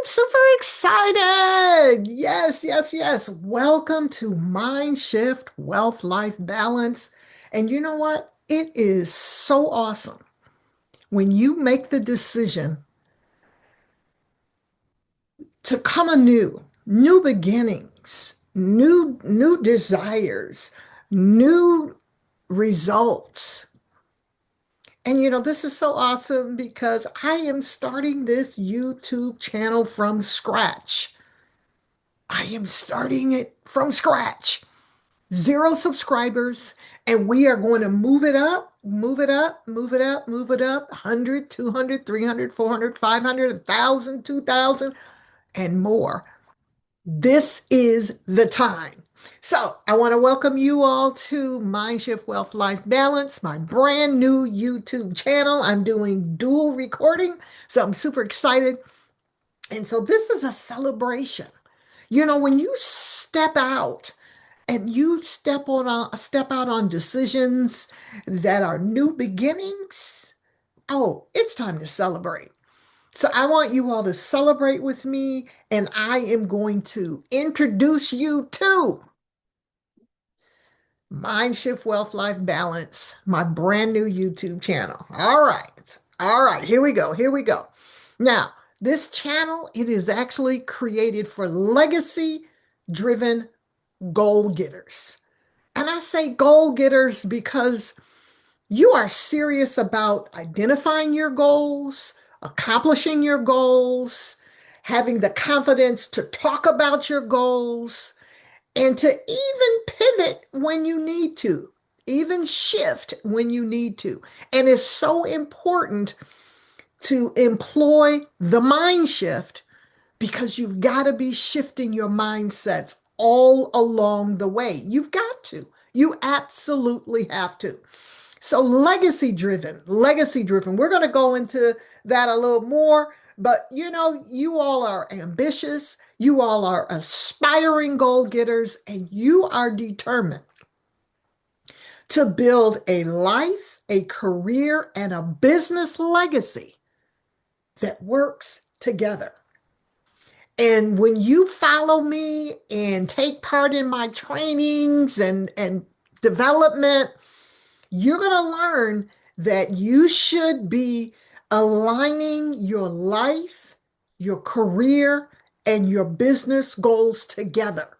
super excited. Yes, yes, yes. Welcome to Mindshift Wealth-Life Balance. And you know what? It is so awesome when you make the decision to come anew, new beginnings, new desires, new results. And this is so awesome because I am starting this YouTube channel from scratch. I am starting it from scratch. 0 subscribers, and we are going to move it up, move it up, move it up, move it up 100, 200, 300, 400, 500, 1,000, 2,000, and more. This is the time. So, I want to welcome you all to Mindshift Wealth Life Balance, my brand new YouTube channel. I'm doing dual recording, so I'm super excited. And so, this is a celebration. When you step out and you step out on decisions that are new beginnings, oh, it's time to celebrate. So I want you all to celebrate with me, and I am going to introduce you to Mindshift Wealth Life Balance, my brand new YouTube channel. All right. All right, here we go. Here we go. Now, this channel, it is actually created for legacy driven goal getters. And I say goal getters because you are serious about identifying your goals, accomplishing your goals, having the confidence to talk about your goals, and to even pivot when you need to, even shift when you need to. And it's so important to employ the mind shift because you've got to be shifting your mindsets all along the way. You've got to. You absolutely have to. So legacy driven, legacy driven. We're going to go into that a little more, but you all are ambitious. You all are aspiring goal getters, and you are determined to build a life, a career, and a business legacy that works together. And when you follow me and take part in my trainings and development, you're going to learn that you should be aligning your life, your career, and your business goals together.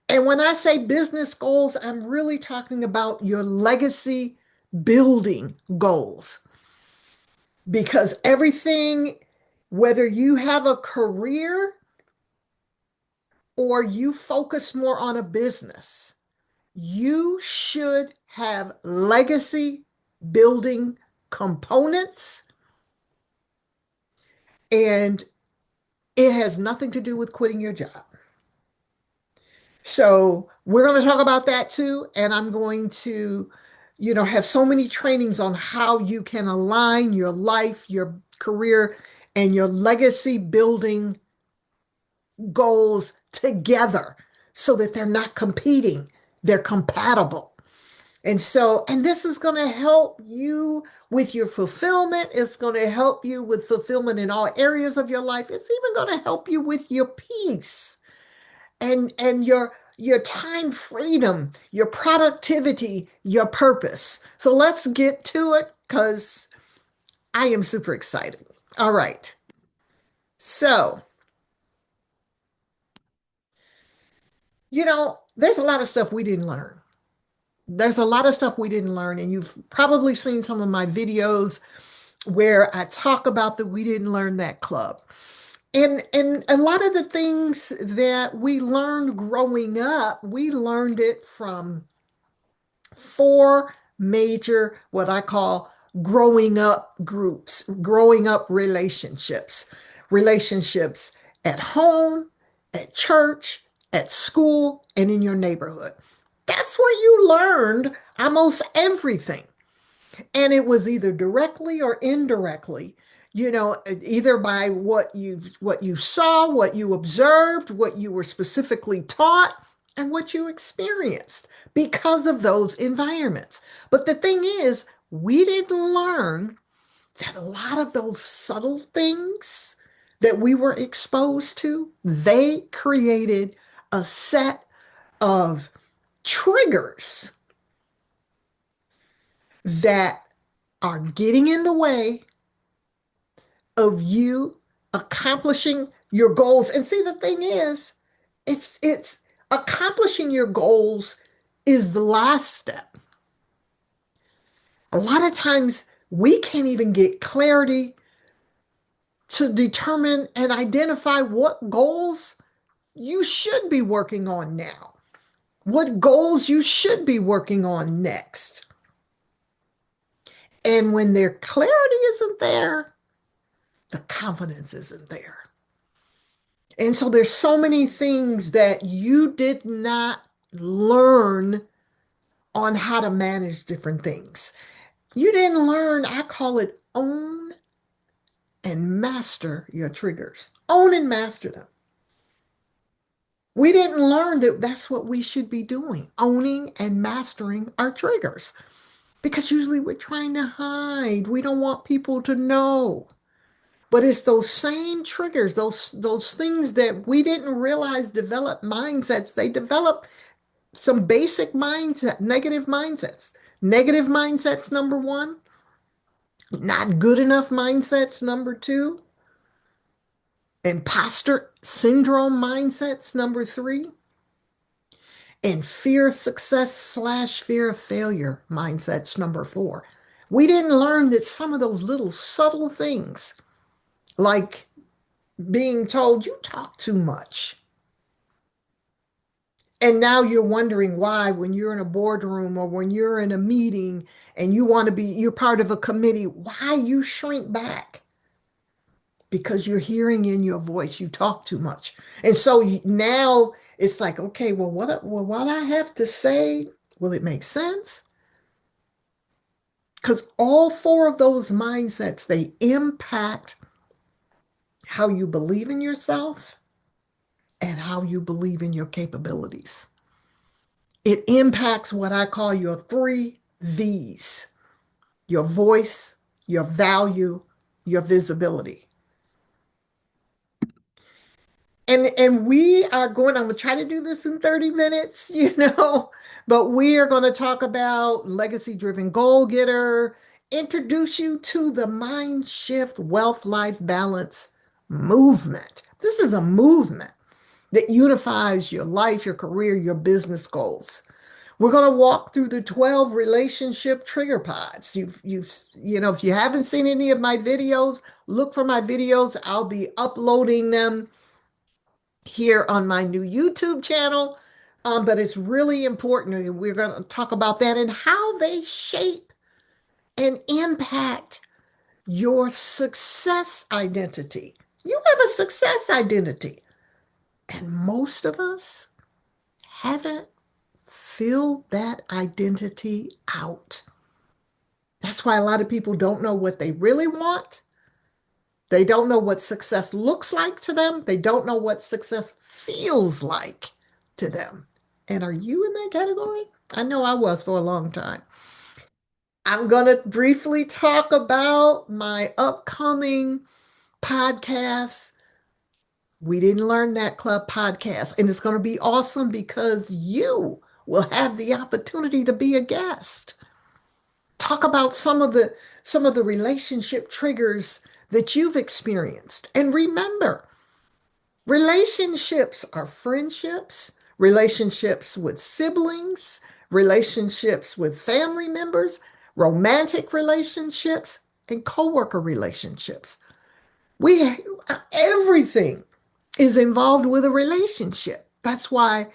And when I say business goals, I'm really talking about your legacy building goals. Because everything, whether you have a career or you focus more on a business, you should have legacy building components, and it has nothing to do with quitting your job. So we're going to talk about that too, and I'm going to, have so many trainings on how you can align your life, your career, and your legacy building goals together so that they're not competing, they're compatible. And this is going to help you with your fulfillment. It's going to help you with fulfillment in all areas of your life. It's even going to help you with your peace and your time freedom, your productivity, your purpose. So let's get to it because I am super excited. All right. So, there's a lot of stuff we didn't learn. There's a lot of stuff we didn't learn, and you've probably seen some of my videos where I talk about the We Didn't Learn That Club. And a lot of the things that we learned growing up, we learned it from 4 major, what I call growing up groups, growing up relationships at home, at church, at school, and in your neighborhood. That's where you learned almost everything. And it was either directly or indirectly, either by what you saw, what you observed, what you were specifically taught, and what you experienced because of those environments. But the thing is, we didn't learn that a lot of those subtle things that we were exposed to, they created a set of triggers that are getting in the way of you accomplishing your goals. And see, the thing is, it's accomplishing your goals is the last step. A lot of times we can't even get clarity to determine and identify what goals you should be working on now, what goals you should be working on next. And when their clarity isn't there, the confidence isn't there. And so there's so many things that you did not learn on how to manage different things. You didn't learn, I call it own and master your triggers. Own and master them. We didn't learn that that's what we should be doing, owning and mastering our triggers. Because usually we're trying to hide. We don't want people to know. But it's those same triggers, those things that we didn't realize develop mindsets. They develop some basic mindset, negative mindsets. Negative mindsets, number one. Not good enough mindsets, number two. Imposter syndrome mindsets, number three. And fear of success / fear of failure mindsets, number four. We didn't learn that some of those little subtle things, like being told you talk too much. And now you're wondering why, when you're in a boardroom or when you're in a meeting and you're part of a committee, why you shrink back. Because you're hearing in your voice, you talk too much. And so now it's like, okay, well, what I have to say, will it make sense? Because all four of those mindsets, they impact how you believe in yourself and how you believe in your capabilities. It impacts what I call your 3 V's: your voice, your value, your visibility. And we are I'm going to try to do this in 30 minutes, but we are going to talk about legacy-driven goal getter, introduce you to the Mindshift Wealth-Life Balance movement. This is a movement that unifies your life, your career, your business goals. We're going to walk through the 12 relationship trigger pods. If you haven't seen any of my videos, look for my videos. I'll be uploading them here on my new YouTube channel. But it's really important, and we're going to talk about that and how they shape and impact your success identity. You have a success identity. And most of us haven't filled that identity out. That's why a lot of people don't know what they really want. They don't know what success looks like to them. They don't know what success feels like to them. And are you in that category? I know I was for a long time. I'm going to briefly talk about my upcoming podcast, We Didn't Learn That Club podcast. And it's going to be awesome because you will have the opportunity to be a guest. Talk about some of the relationship triggers that you've experienced. And remember, relationships are friendships, relationships with siblings, relationships with family members, romantic relationships, and coworker relationships. Everything is involved with a relationship. That's why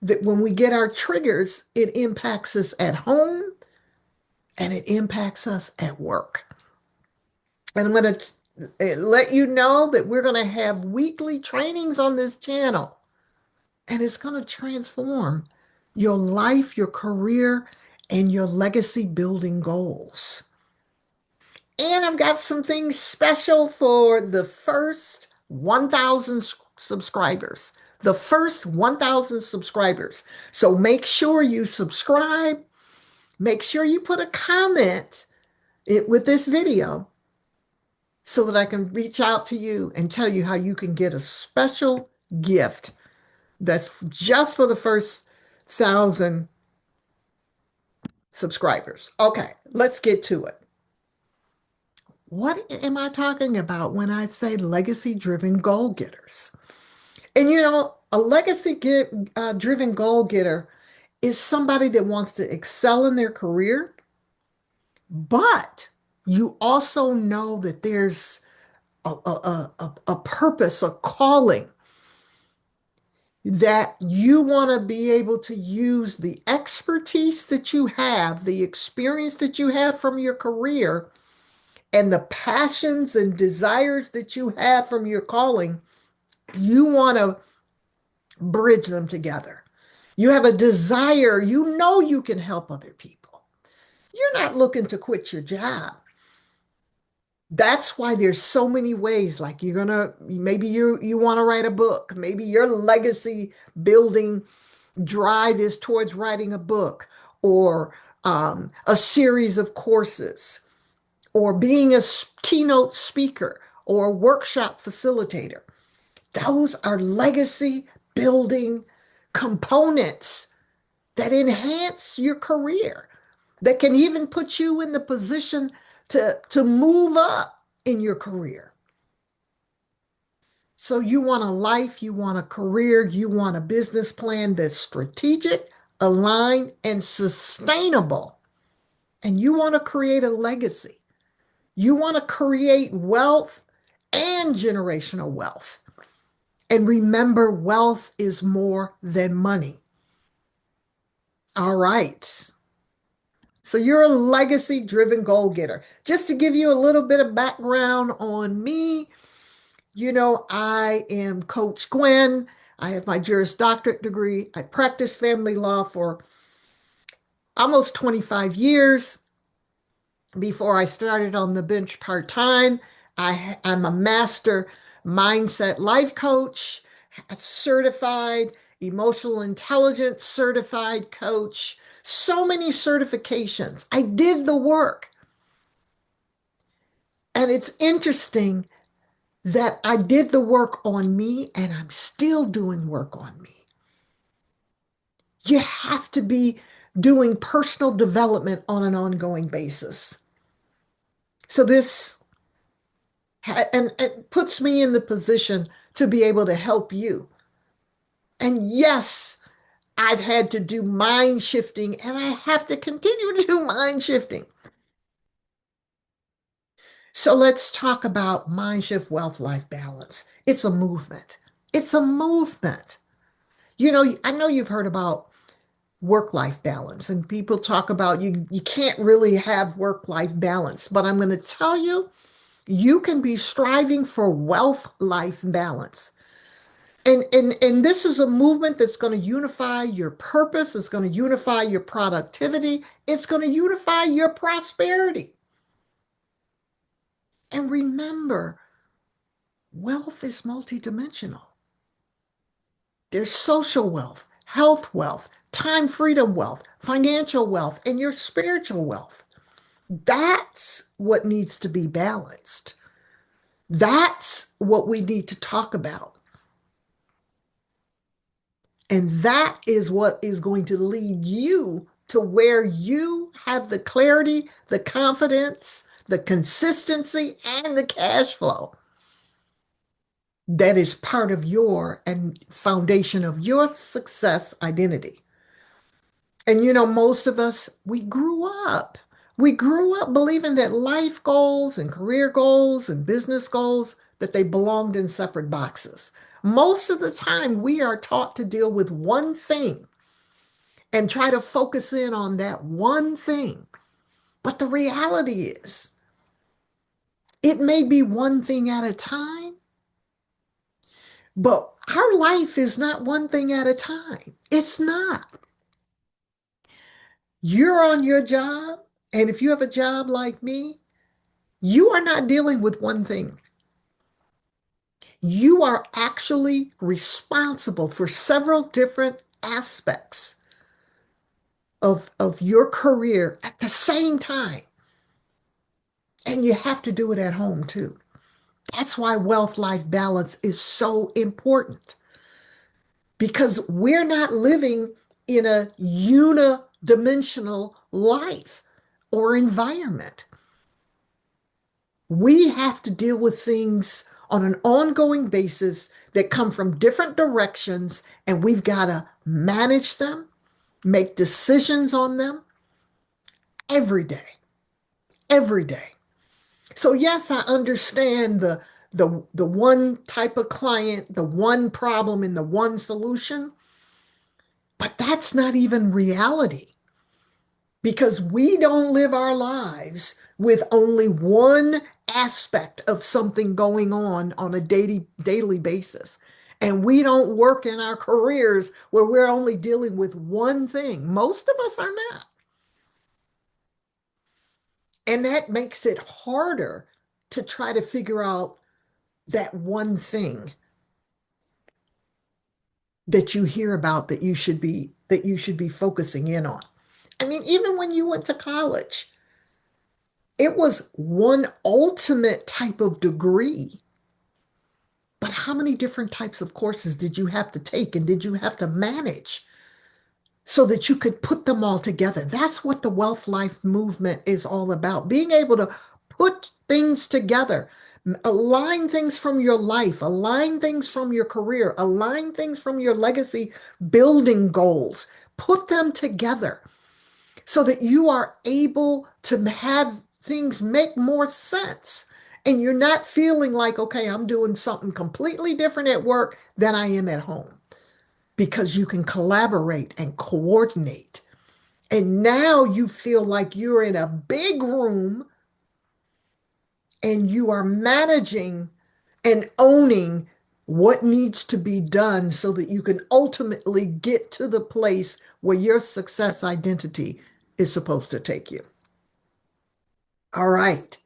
that when we get our triggers, it impacts us at home and it impacts us at work. And I'm going to let you know that we're going to have weekly trainings on this channel. And it's going to transform your life, your career, and your legacy building goals. And I've got some things special for the first 1,000 subscribers. The first 1,000 subscribers. So make sure you subscribe. Make sure you put a comment with this video. so that I can reach out to you and tell you how you can get a special gift that's just for the first 1,000 subscribers. Okay, let's get to it. What am I talking about when I say legacy driven goal getters? And a driven goal getter is somebody that wants to excel in their career, but you also know that there's a purpose, a calling that you want to be able to use the expertise that you have, the experience that you have from your career, and the passions and desires that you have from your calling. You want to bridge them together. You have a desire, you know you can help other people. You're not looking to quit your job. That's why there's so many ways. Like maybe you want to write a book. Maybe your legacy building drive is towards writing a book or a series of courses or being a keynote speaker or a workshop facilitator. Those are legacy building components that enhance your career, that can even put you in the position to move up in your career. So you want a life, you want a career, you want a business plan that's strategic, aligned, and sustainable. And you want to create a legacy. You want to create wealth and generational wealth. And remember, wealth is more than money. All right. So you're a legacy driven goal getter. Just to give you a little bit of background on me, I am Coach Gwen. I have my Juris Doctorate degree. I practiced family law for almost 25 years before I started on the bench part-time. I'm a master mindset life coach, certified emotional intelligence certified coach, so many certifications. I did the work. And it's interesting that I did the work on me and I'm still doing work on me. You have to be doing personal development on an ongoing basis. So and it puts me in the position to be able to help you. And yes, I've had to do mind shifting and I have to continue to do mind shifting. So let's talk about Mindshift Wealth-Life Balance. It's a movement. It's a movement. I know you've heard about work-life balance and people talk about you can't really have work-life balance, but I'm going to tell you, you can be striving for wealth-life balance. And this is a movement that's going to unify your purpose, it's going to unify your productivity, it's going to unify your prosperity. And remember, wealth is multidimensional. There's social wealth, health wealth, time freedom wealth, financial wealth, and your spiritual wealth. That's what needs to be balanced. That's what we need to talk about. And that is what is going to lead you to where you have the clarity, the confidence, the consistency, and the cash flow that is part of your and foundation of your success identity. And most of us, we grew up believing that life goals and career goals and business goals, that they belonged in separate boxes. Most of the time, we are taught to deal with one thing and try to focus in on that one thing. But the reality is, it may be one thing at a time, but our life is not one thing at a time. It's not. You're on your job, and if you have a job like me, you are not dealing with one thing. You are actually responsible for several different aspects of your career at the same time. And you have to do it at home too. That's why wealth-life balance is so important, because we're not living in a unidimensional life or environment. We have to deal with things on an ongoing basis that come from different directions, and we've got to manage them, make decisions on them every day, every day. So yes, I understand the one type of client, the one problem and the one solution, but that's not even reality, because we don't live our lives with only one aspect of something going on a daily basis. And we don't work in our careers where we're only dealing with one thing. Most of us are not. And that makes it harder to try to figure out that one thing that you hear about that you should be focusing in on. I mean, even when you went to college, it was one ultimate type of degree. But how many different types of courses did you have to take and did you have to manage so that you could put them all together? That's what the wealth life movement is all about. Being able to put things together, align things from your life, align things from your career, align things from your legacy building goals, put them together so that you are able to have things make more sense. And you're not feeling like, okay, I'm doing something completely different at work than I am at home, because you can collaborate and coordinate. And now you feel like you're in a big room and you are managing and owning what needs to be done so that you can ultimately get to the place where your success identity is supposed to take you. All right.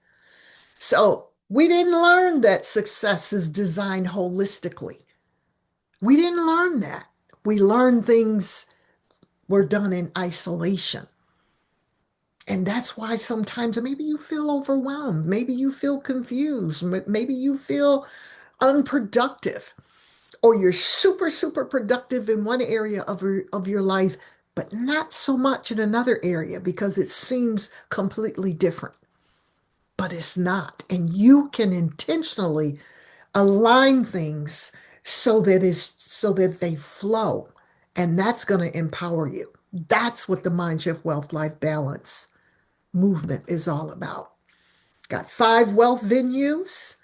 So we didn't learn that success is designed holistically. We didn't learn that. We learned things were done in isolation. And that's why sometimes maybe you feel overwhelmed. Maybe you feel confused. Maybe you feel unproductive, or you're super, super productive in one area of your life, but not so much in another area because it seems completely different. But it's not. And you can intentionally align things so that they flow. And that's going to empower you. That's what the Mindshift Wealth-Life Balance movement is all about. Got 5 wealth venues.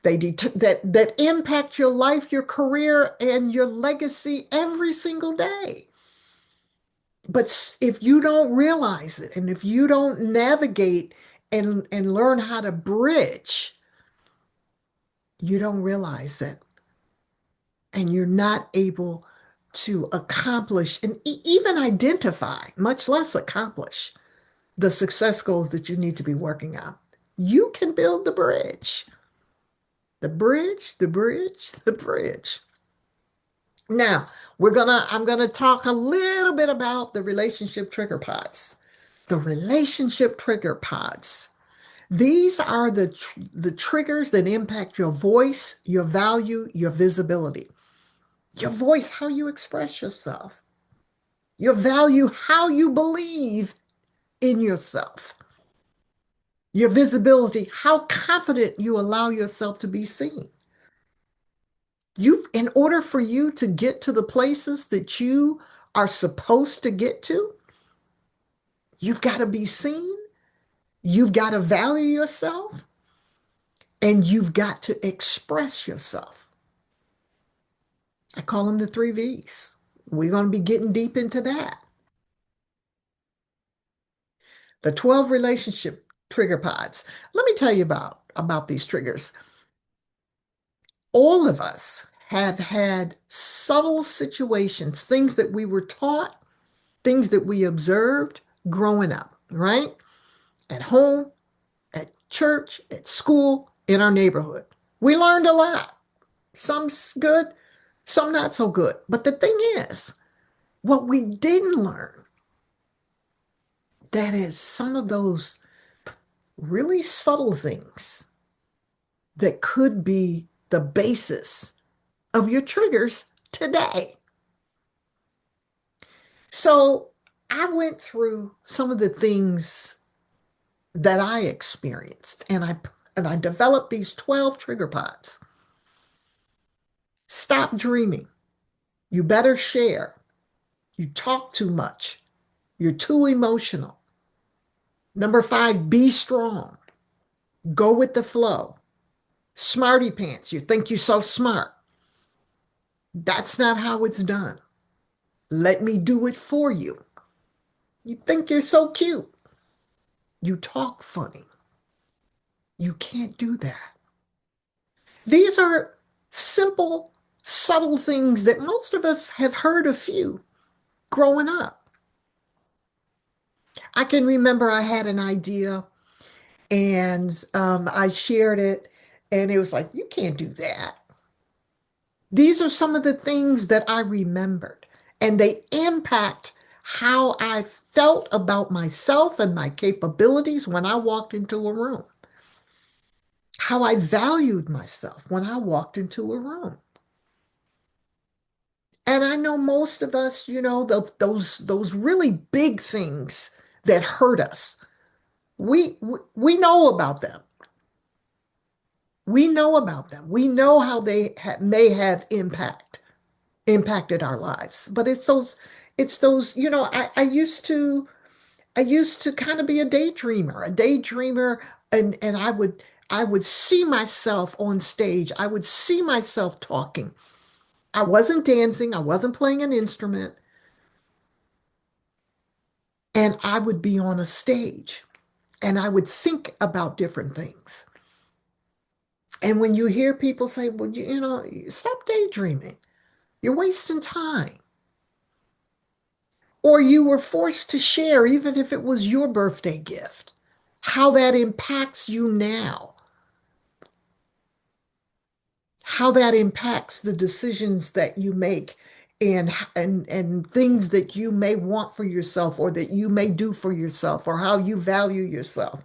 That impact your life, your career, and your legacy every single day. But if you don't realize it, and if you don't navigate and learn how to bridge, you don't realize it. And you're not able to accomplish and even identify, much less accomplish, the success goals that you need to be working on. You can build the bridge. The bridge, the bridge, the bridge. Now, I'm gonna talk a little bit about the relationship trigger pods. The relationship trigger pods. These are the triggers that impact your voice, your value, your visibility. Your voice, how you express yourself. Your value, how you believe in yourself. Your visibility, how confident you allow yourself to be seen. In order for you to get to the places that you are supposed to get to, you've got to be seen, you've got to value yourself, and you've got to express yourself. I call them the 3 V's. We're going to be getting deep into that. The 12 relationship trigger pods. Let me tell you about these triggers. All of us have had subtle situations, things that we were taught, things that we observed growing up, right? At home, at church, at school, in our neighborhood. We learned a lot. Some's good, some not so good. But the thing is, what we didn't learn, that is some of those really subtle things that could be the basis of your triggers today. So I went through some of the things that I experienced, and I developed these 12 trigger pods. Stop dreaming. You better share. You talk too much. You're too emotional. Number 5, be strong. Go with the flow. Smarty pants. You think you're so smart. That's not how it's done. Let me do it for you. You think you're so cute. You talk funny. You can't do that. These are simple, subtle things that most of us have heard a few growing up. I can remember I had an idea and I shared it, and it was like, you can't do that. These are some of the things that I remembered, and they impact how I felt about myself and my capabilities when I walked into a room, how I valued myself when I walked into a room. And I know most of us, those really big things that hurt us, we know about them. We know about them. We know how they may have impacted our lives. But it's those, I used to kind of be a daydreamer, and I would see myself on stage. I would see myself talking. I wasn't dancing, I wasn't playing an instrument, and I would be on a stage and I would think about different things. And when you hear people say, well, stop daydreaming, you're wasting time. Or you were forced to share, even if it was your birthday gift, how that impacts you now, how that impacts the decisions that you make and things that you may want for yourself or that you may do for yourself or how you value yourself.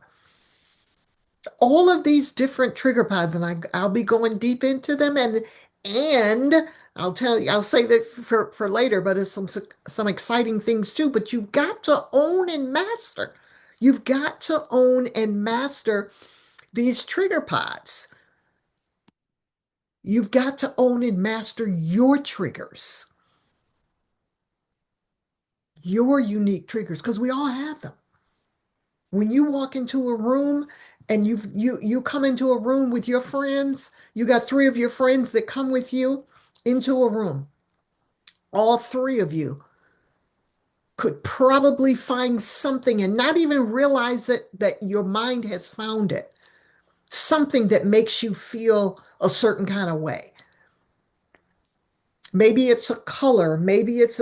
All of these different trigger pods, and I'll be going deep into them, and I'll tell you, I'll say that for later, but there's some exciting things too. But you've got to own and master. You've got to own and master these trigger pods. You've got to own and master your triggers, your unique triggers, because we all have them. When you walk into a room and you come into a room with your friends, you got 3 of your friends that come with you into a room. All 3 of you could probably find something and not even realize that your mind has found it. Something that makes you feel a certain kind of way. Maybe it's a color, maybe it's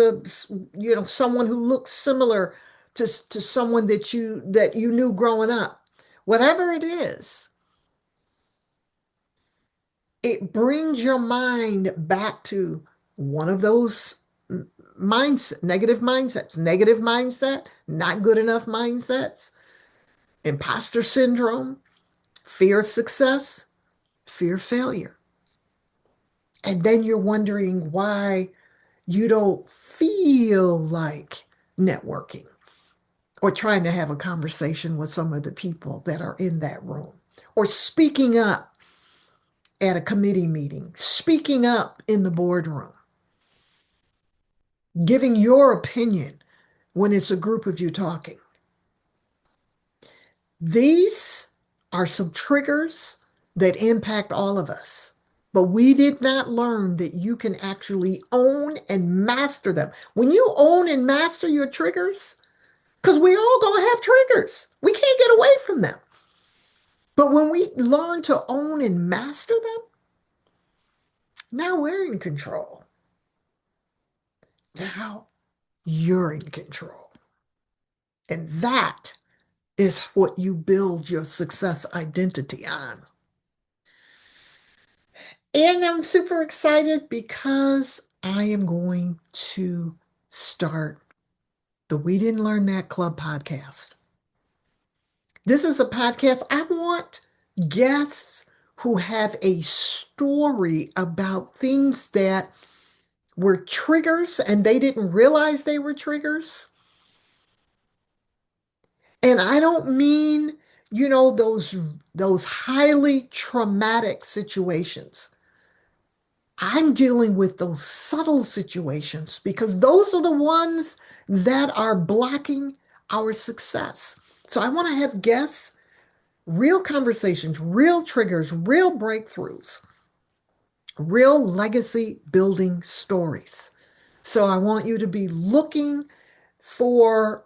someone who looks similar to someone that you knew growing up. Whatever it is, it brings your mind back to one of those negative mindset, not good enough mindsets, imposter syndrome, fear of success, fear of failure. And then you're wondering why you don't feel like networking or trying to have a conversation with some of the people that are in that room, or speaking up at a committee meeting, speaking up in the boardroom, giving your opinion when it's a group of you talking. These are some triggers that impact all of us. But we did not learn that you can actually own and master them. When you own and master your triggers, because we all gonna have triggers, we can't get away from them. But when we learn to own and master them, now we're in control. Now you're in control. And that is what you build your success identity on. And I'm super excited because I am going to start the We Didn't Learn That Club podcast. This is a podcast I want guests who have a story about things that were triggers and they didn't realize they were triggers. And I don't mean, those highly traumatic situations. I'm dealing with those subtle situations because those are the ones that are blocking our success. So I want to have guests, real conversations, real triggers, real breakthroughs, real legacy building stories. So I want you to be looking for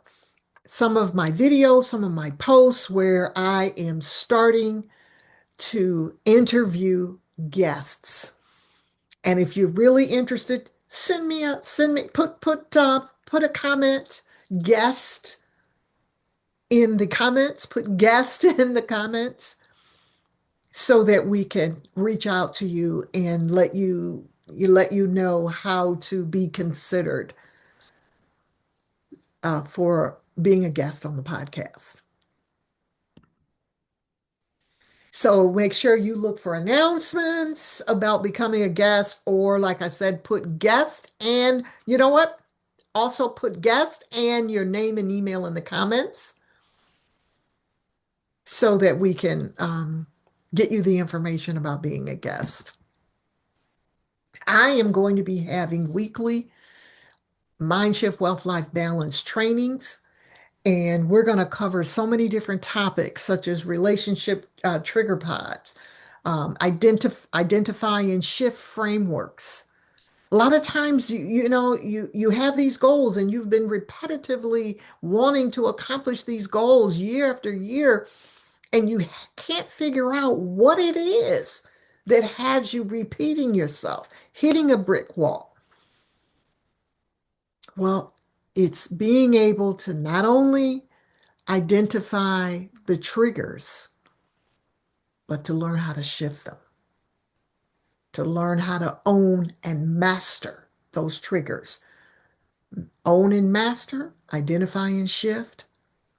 some of my videos, some of my posts where I am starting to interview guests. And if you're really interested, put a comment, guest in the comments, put guest in the comments so that we can reach out to you and let you know how to be considered for being a guest on the podcast. So make sure you look for announcements about becoming a guest, or like I said, put guest and you know what? Also put guest and your name and email in the comments so that we can get you the information about being a guest. I am going to be having weekly Mindshift Wealth-Life Balance trainings. And we're going to cover so many different topics, such as relationship trigger pods, identify and shift frameworks. A lot of times, you have these goals and you've been repetitively wanting to accomplish these goals year after year, and you can't figure out what it is that has you repeating yourself, hitting a brick wall. Well, it's being able to not only identify the triggers, but to learn how to shift them, to learn how to own and master those triggers. Own and master, identify and shift,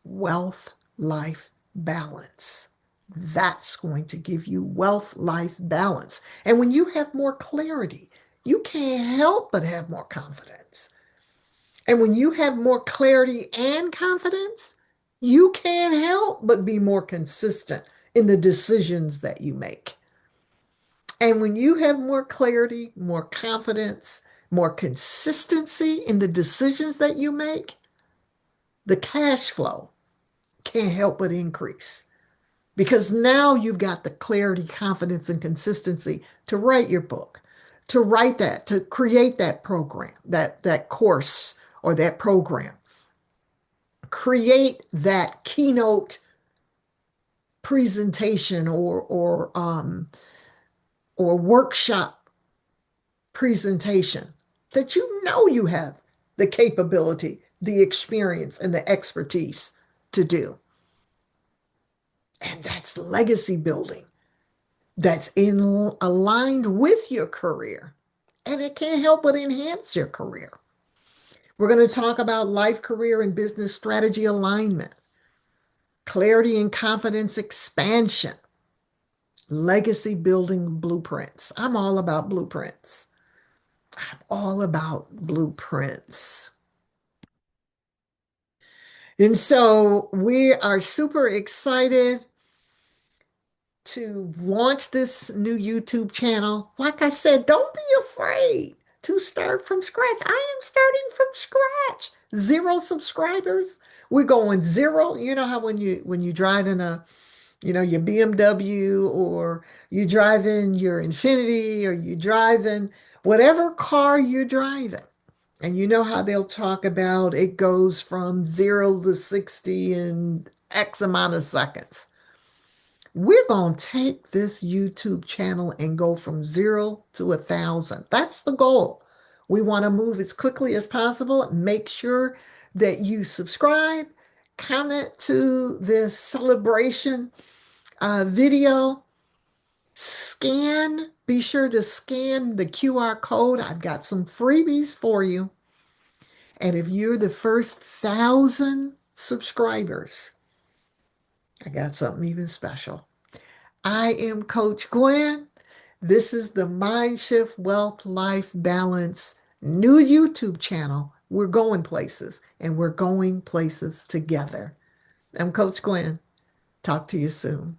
wealth life balance. That's going to give you wealth life balance. And when you have more clarity, you can't help but have more confidence. And when you have more clarity and confidence, you can't help but be more consistent in the decisions that you make. And when you have more clarity, more confidence, more consistency in the decisions that you make, the cash flow can't help but increase because now you've got the clarity, confidence, and consistency to write your book, to write that, to create that program, that course or that program. Create that keynote presentation or workshop presentation that you have the capability, the experience, and the expertise to do. And that's legacy building. That's aligned with your career. And it can't help but enhance your career. We're going to talk about life, career, and business strategy alignment, clarity and confidence expansion, legacy building blueprints. I'm all about blueprints. I'm all about blueprints. And so we are super excited to launch this new YouTube channel. Like I said, don't be afraid to start from scratch. I am starting from scratch. 0 subscribers. We're going 0. You know how when you drive in your BMW, or you drive in your Infinity, or you drive in whatever car you're driving. And you know how they'll talk about it goes from 0 to 60 in X amount of seconds. We're going to take this YouTube channel and go from 0 to 1,000. That's the goal. We want to move as quickly as possible. Make sure that you subscribe, comment to this celebration video, be sure to scan the QR code. I've got some freebies for you. And if you're the first 1,000 subscribers, I got something even special. I am Coach Gwen. This is the Mindshift Wealth-Life Balance new YouTube channel. We're going places and we're going places together. I'm Coach Gwen. Talk to you soon.